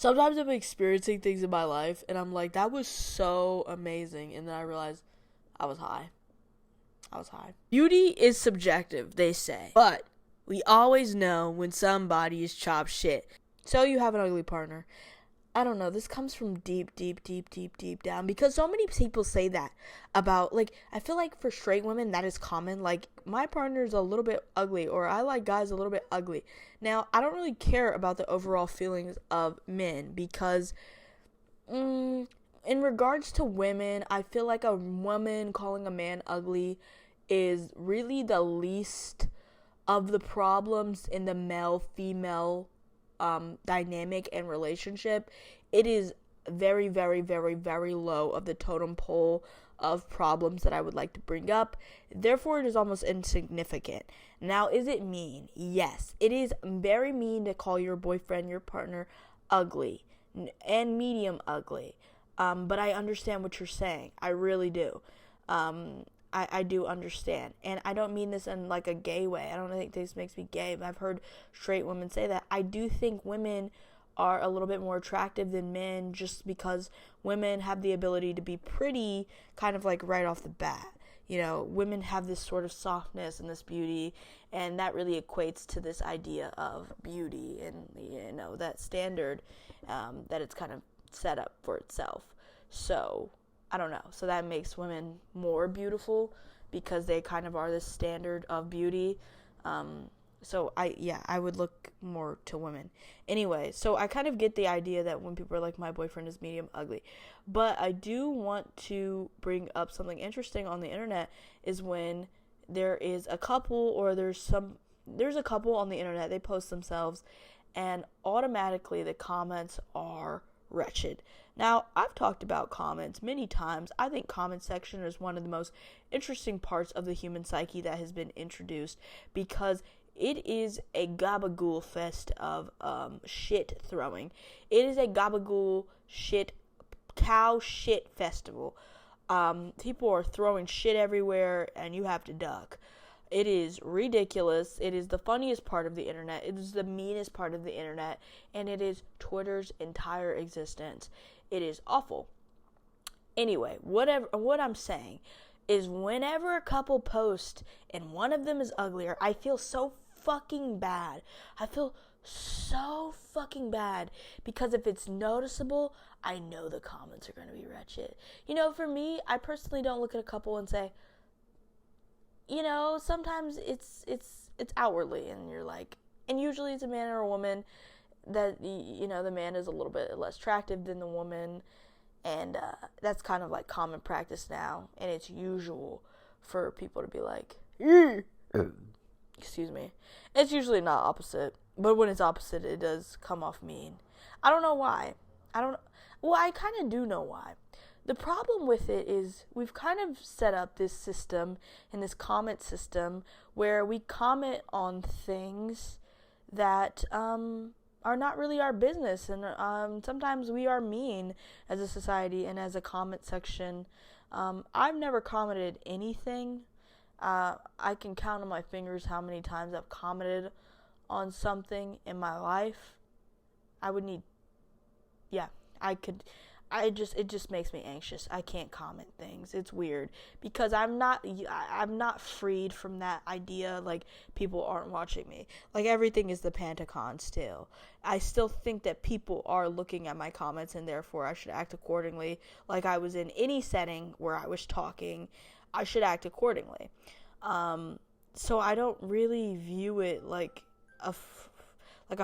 sometimes I'm experiencing things in my life and I'm like, that was so amazing. And then I realize I was high. Beauty is subjective, they say. But we always know when somebody is chop shit. So you have an ugly partner. I don't know, this comes from deep down, because so many people say that about, like, I feel like for straight women that is common, like, my partner is a little bit ugly, or I like guys a little bit ugly. Now, I don't really care about the overall feelings of men, because in regards to women, I feel like a woman calling a man ugly is really the least of the problems in the male-female dynamic and relationship. It is very, very, very, very low of the totem pole of problems that I would like to bring up. Therefore, it is almost insignificant. Now, is it mean? Yes. It is very mean to call your boyfriend, your partner, ugly and medium ugly. But I understand what you're saying. I really do. I do understand. And I don't mean this in like a gay way. I don't think this makes me gay, but I've heard straight women say that. I do think women are a little bit more attractive than men, just because women have the ability to be pretty kind of like right off the bat. You know, women have this sort of softness and this beauty, and that really equates to this idea of beauty and, you know, that standard that it's kind of set up for itself. So I don't know. So that makes women more beautiful because they kind of are this standard of beauty. So I would look more to women. Anyway, so I kind of get the idea that when people are like, my boyfriend is medium ugly. But I do want to bring up something interesting on the internet, is when there is a couple, or there's a couple on the internet, they post themselves, and automatically the comments are wretched. Now, I've talked about comments many times. I think comment section is one of the most interesting parts of the human psyche that has been introduced, because it is a gabagool fest of shit throwing. It is a gabagool cow shit festival. People are throwing shit everywhere, and you have to duck. It is ridiculous. It is the funniest part of the internet. It is the meanest part of the internet. And it is Twitter's entire existence. It is awful. Anyway, what I'm saying is, whenever a couple posts and one of them is uglier, I feel so fucking bad. I feel so fucking bad, because if it's noticeable, I know the comments are going to be wretched. You know, for me, I personally don't look at a couple and say, you know, sometimes it's outwardly, and you're like, and usually it's a man or a woman that, you know, the man is a little bit less attractive than the woman, and that's kind of like common practice now, and it's usual for people to be like, excuse me. It's usually not opposite, but when it's opposite, it does come off mean. I don't know why. I kind of do know why. The problem with it is we've kind of set up this system and this comment system where we comment on things that are not really our business, and sometimes we are mean as a society and as a comment section. I've never commented anything. I can count on my fingers how many times I've commented on something in my life. It just makes me anxious. I can't comment things. It's weird, because I'm not freed from that idea, like, people aren't watching me. Like, everything is the Pentagon still. I still think that people are looking at my comments, and therefore I should act accordingly. Like I was in any setting where I was talking, I should act accordingly. So I don't really view it like a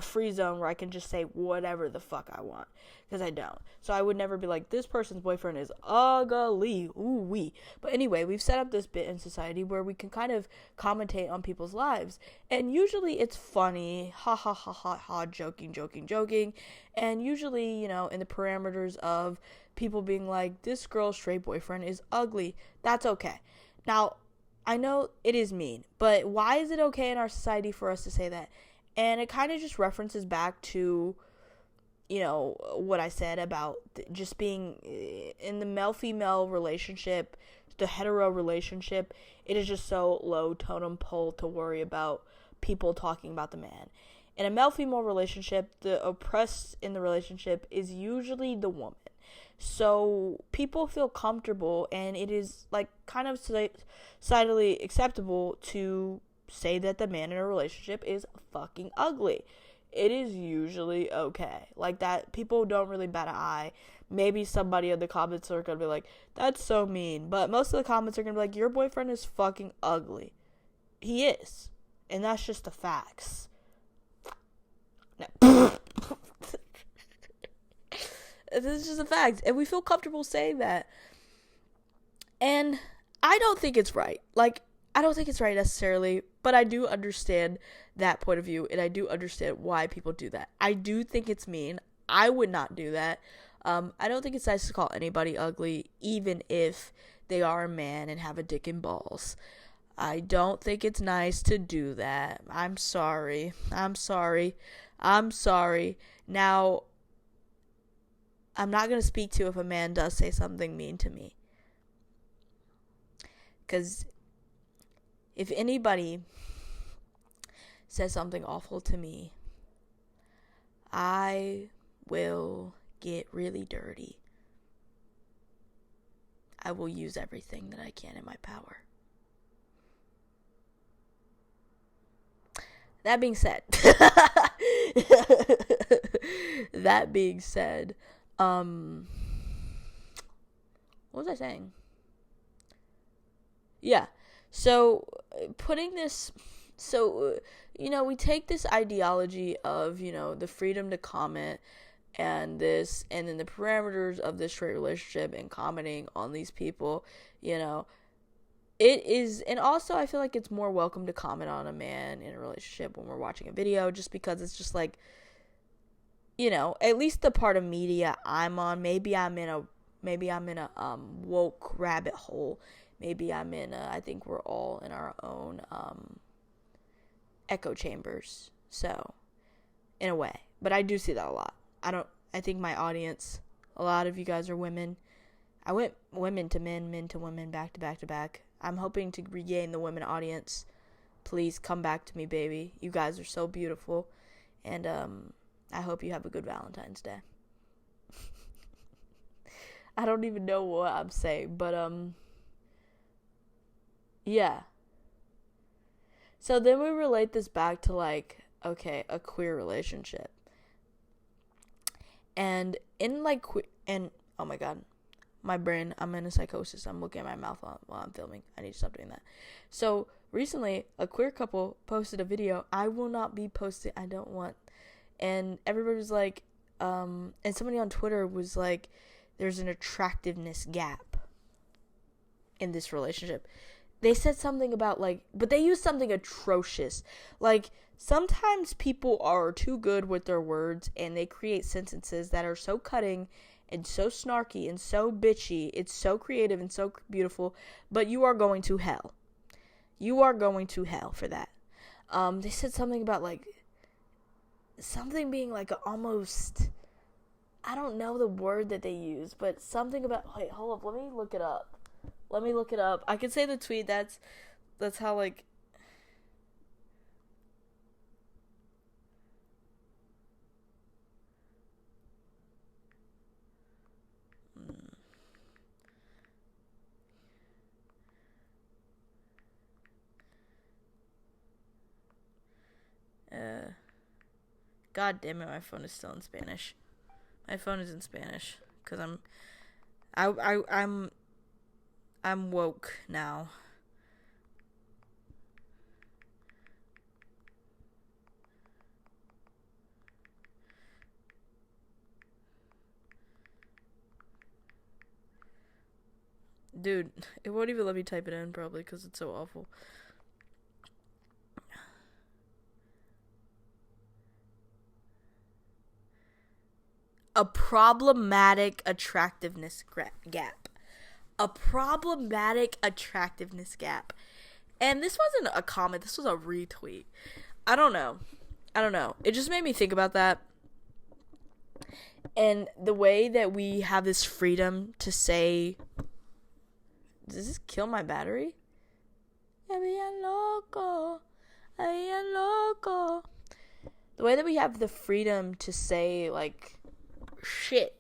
free zone where I can just say whatever the fuck I want, because I don't. So I would never be like, this person's boyfriend is ugly, ooh wee. But anyway, we've set up this bit in society where we can kind of commentate on people's lives, and usually it's funny, ha ha ha ha ha, joking, and usually, you know, in the parameters of people being like, this girl's straight boyfriend is ugly. That's okay. Now, I know it is mean, but why is it okay in our society for us to say that? And it kind of just references back to, you know, what I said about just being in the male-female relationship, the hetero relationship. It is just so low totem pole to worry about people talking about the man. In a male-female relationship, the oppressed in the relationship is usually the woman. So people feel comfortable, and it is like kind of societally acceptable to say that the man in a relationship is fucking ugly. It is usually okay. Like that, people don't really bat an eye. Maybe somebody in the comments are gonna be like, that's so mean. But most of the comments are gonna be like, your boyfriend is fucking ugly. He is. And that's just the facts. No. This is just a fact. And we feel comfortable saying that. And I don't think it's right. Like, I don't think it's right necessarily, but I do understand that point of view, and I do understand why people do that. I do think it's mean. I would not do that. I don't think it's nice to call anybody ugly, even if they are a man and have a dick and balls. I don't think it's nice to do that. I'm sorry. Now, I'm not going to speak to if a man does say something mean to me. Because if anybody says something awful to me, I will get really dirty. I will use everything that I can in my power. That being said, what was I saying? Yeah. So we take this ideology of, the freedom to comment and then the parameters of this straight relationship and commenting on these people, it is, and also I feel like it's more welcome to comment on a man in a relationship when we're watching a video, just because it's just like, at least the part of media I'm on, maybe I'm in a woke rabbit hole. Maybe I think we're all in our own echo chambers. So, in a way. But I do see that a lot. I think my audience, a lot of you guys are women. I went women to men, men to women, back to back to back. I'm hoping to regain the women audience. Please come back to me, baby. You guys are so beautiful. And I hope you have a good Valentine's Day. I don't even know what I'm saying, but yeah. So then we relate this back to a queer relationship. And in oh my god, my brain, I'm in a psychosis. I'm looking at my mouth while I'm filming. I need to stop doing that. So recently, a queer couple posted a video. I will not be posting. I don't want. And everybody was like, and somebody on Twitter was like, there's an attractiveness gap in this relationship. They said something about but they used something atrocious. Sometimes people are too good with their words and they create sentences that are so cutting and so snarky and so bitchy. It's so creative and so beautiful, but you are going to hell. You are going to hell for that. They said something about something being almost, I don't know the word that they used, but something about, wait, hold up, let me look it up. I can say the tweet. That's how God damn it, my phone is still in Spanish. My phone is in Spanish because I'm woke now. Dude, it won't even let me type it in probably because it's so awful. A problematic attractiveness gap. A problematic attractiveness gap. And this wasn't a comment, this was a retweet. I don't know. It just made me think about that. And the way that we have this freedom to say, does this kill my battery? the way that we have the freedom to say, like, shit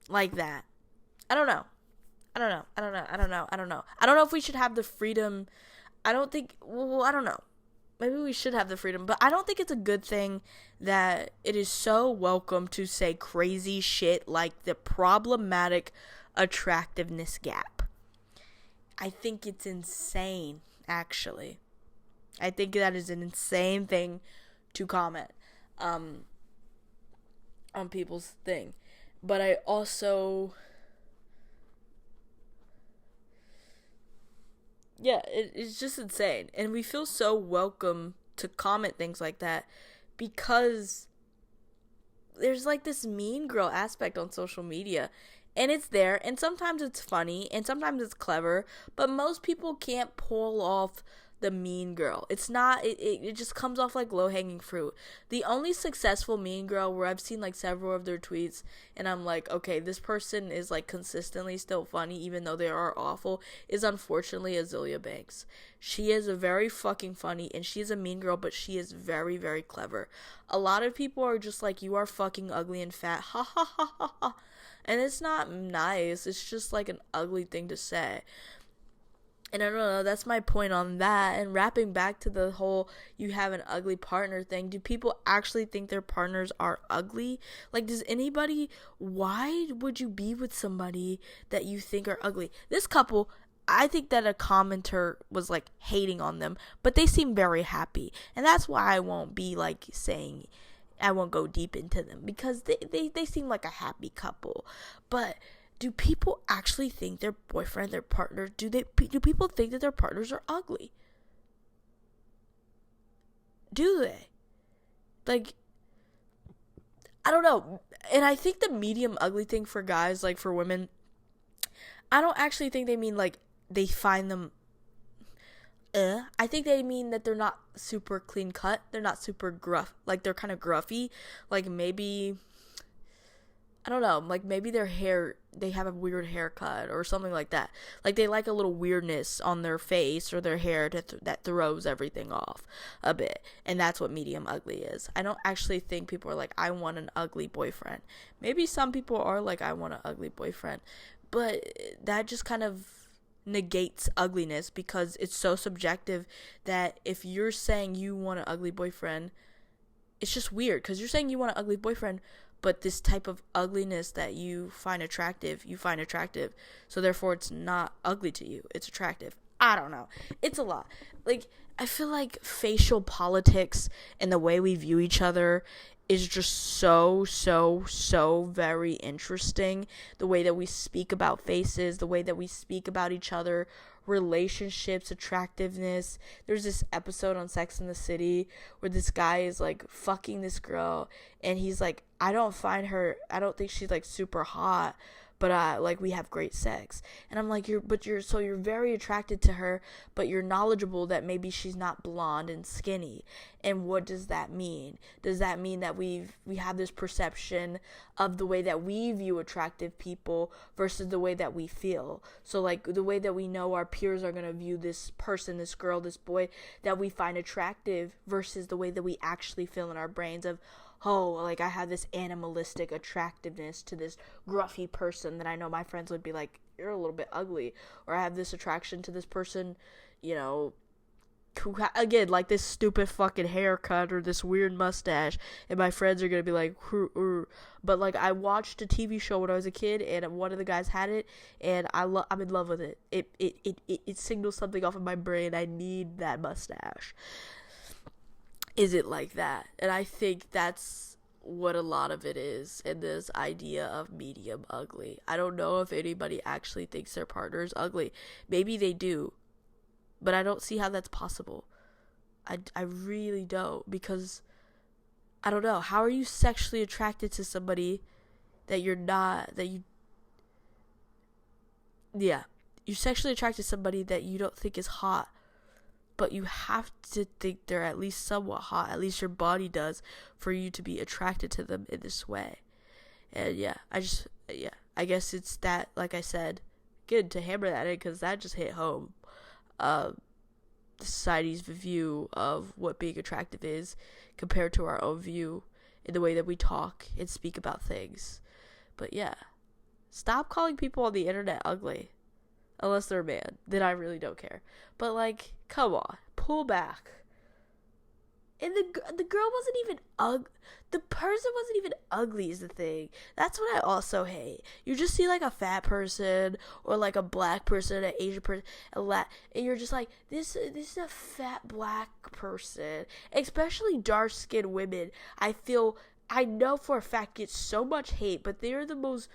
like that. I don't know. I don't know if we should have the freedom. I don't know. Maybe we should have the freedom, but I don't think it's a good thing that it is so welcome to say crazy shit like the problematic attractiveness gap. I think it's insane, actually. I think that is an insane thing to comment on people's thing. But I also... yeah, it's just insane. And we feel so welcome to comment things like that because there's like this mean girl aspect on social media. And it's there, and sometimes it's funny, and sometimes it's clever, but most people can't pull off the mean girl. It's not, it just comes off like low-hanging fruit. The only successful mean girl where I've seen like several of their tweets, and I'm like, okay, this person is like consistently still funny, even though they are awful, is unfortunately Azealia Banks. She is a very fucking funny, and she is a mean girl, but she is very, very clever. A lot of people are just like, you are fucking ugly and fat, ha ha ha ha ha. And it's not nice. It's just like an ugly thing to say. And I don't know, that's my point on that. And wrapping back to the whole you have an ugly partner thing, do people actually think their partners are ugly? Like, does anybody, why would you be with somebody that you think are ugly? This couple, I think that a commenter was like hating on them, but they seem very happy. And that's why I won't be like saying, I won't go deep into them, because they seem like a happy couple. But do people actually think their boyfriend, their partner, do people think that their partners are ugly? Do they? Like, I don't know. And I think the medium ugly thing for guys, like for women, I don't actually think they mean like they find them I think they mean that they're not super clean cut. They're not super gruff. Like, they're kind of gruffy. Like, maybe, I don't know, like maybe their hair, they have a weird haircut or something like that. Like, they like a little weirdness on their face or their hair that throws everything off a bit. And that's what medium ugly is. I don't actually think people are like, I want an ugly boyfriend. Maybe some people are like, I want an ugly boyfriend. But that just kind of negates ugliness, because it's so subjective that if you're saying you want an ugly boyfriend, it's just weird, because you're saying you want an ugly boyfriend, but this type of ugliness that you find attractive, so therefore it's not ugly to you, it's attractive. I don't know, it's a lot. Like, I feel like facial politics and the way we view each other is just so very interesting. The way that we speak about faces, the way that we speak about each other, relationships, attractiveness. There's this episode on Sex and the City where this guy is like fucking this girl, and he's like, I don't think she's like super hot, but like, we have great sex. And I'm like, you're very attracted to her, but you're knowledgeable that maybe she's not blonde and skinny. And what does that mean? Does that mean that we have this perception of the way that we view attractive people versus the way that we feel? So like, the way that we know our peers are going to view this person, this girl, this boy that we find attractive, versus the way that we actually feel in our brains of, oh, like, I have this animalistic attractiveness to this gruffy person that I know my friends would be like, you're a little bit ugly. Or I have this attraction to this person, you know, who again, like, this stupid fucking haircut or this weird mustache, and my friends are gonna be like, but like, I watched a TV show when I was a kid, and one of the guys had it, and I'm in love with it. It signals something off of my brain. I need that mustache. Is it like that? And I think that's what a lot of it is in this idea of medium ugly. I don't know if anybody actually thinks their partner is ugly. Maybe they do, but I don't see how that's possible. I really don't, because I don't know. How are you sexually attracted to somebody that you're sexually attracted to somebody that you don't think is hot? But you have to think they're at least somewhat hot. At least your body does, for you to be attracted to them in this way. And I guess it's that, like I said, good to hammer that in, because that just hit home. society's view of what being attractive is compared to our own view in the way that we talk and speak about things. But yeah, stop calling people on the internet ugly. Unless they're a man, then I really don't care. But like, come on, pull back. And the girl wasn't even the person wasn't even ugly is the thing. That's what I also hate. You just see like a fat person or like a black person, an Asian person, and you're just like, this is a fat black person. Especially dark skinned women. I know for a fact get so much hate, but they're the most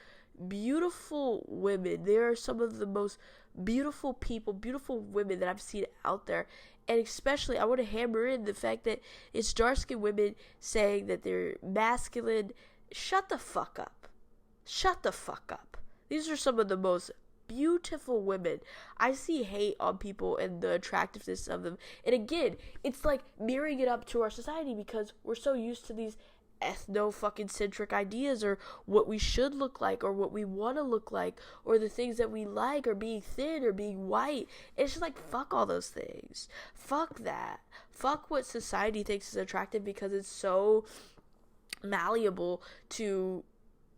beautiful women. They are some of the most beautiful people, beautiful women that I've seen out there. And especially, I want to hammer in the fact that it's dark-skinned women saying that they're masculine. Shut the fuck up. Shut the fuck up. These are some of the most beautiful women. I see hate on people and the attractiveness of them. And again, it's like mirroring it up to our society because we're so used to these ethno-fucking-centric ideas or what we should look like or what we want to look like or the things that we like or being thin or being white. It's just like, fuck all those things. Fuck that. Fuck what society thinks is attractive because it's so malleable to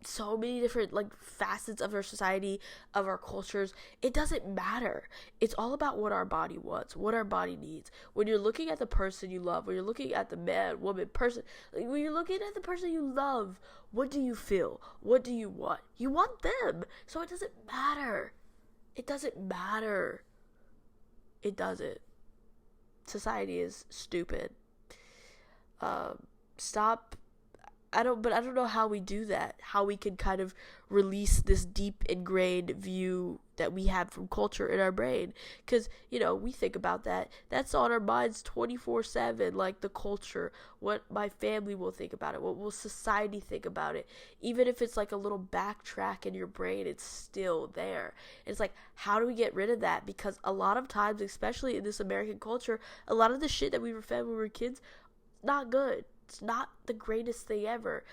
so many different like facets of our society, of our cultures. It doesn't matter. It's all about what our body wants, what our body needs. When you're looking at the person you love, when you're looking at the man, woman, person, when you're looking at the person you love, what do you feel? What do you want? You want them. So it doesn't matter. It doesn't matter. It doesn't. Society is stupid. Stop. I don't know how we do that. How we can kind of release this deep ingrained view that we have from culture in our brain. Because, we think about that. That's on our minds 24/7. Like the culture, what my family will think about it, what will society think about it. Even if it's like a little backtrack in your brain, it's still there. It's like, how do we get rid of that? Because a lot of times, especially in this American culture, a lot of the shit that we were fed when we were kids, not good. It's not the greatest thing ever.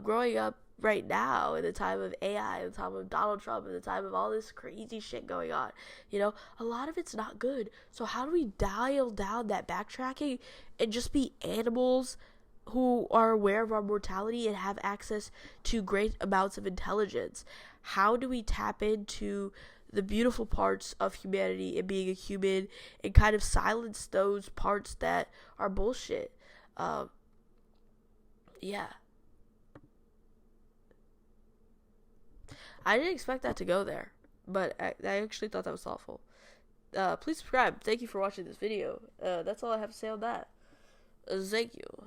Growing up right now in the time of AI, in the time of Donald Trump, in the time of all this crazy shit going on, a lot of it's not good. So how do we dial down that backtracking and just be animals who are aware of our mortality and have access to great amounts of intelligence? How do we tap into the beautiful parts of humanity and being a human and kind of silence those parts that are bullshit? Yeah. I didn't expect that to go there, but I actually thought that was thoughtful. Please subscribe. Thank you for watching this video. That's all I have to say on that. Thank you.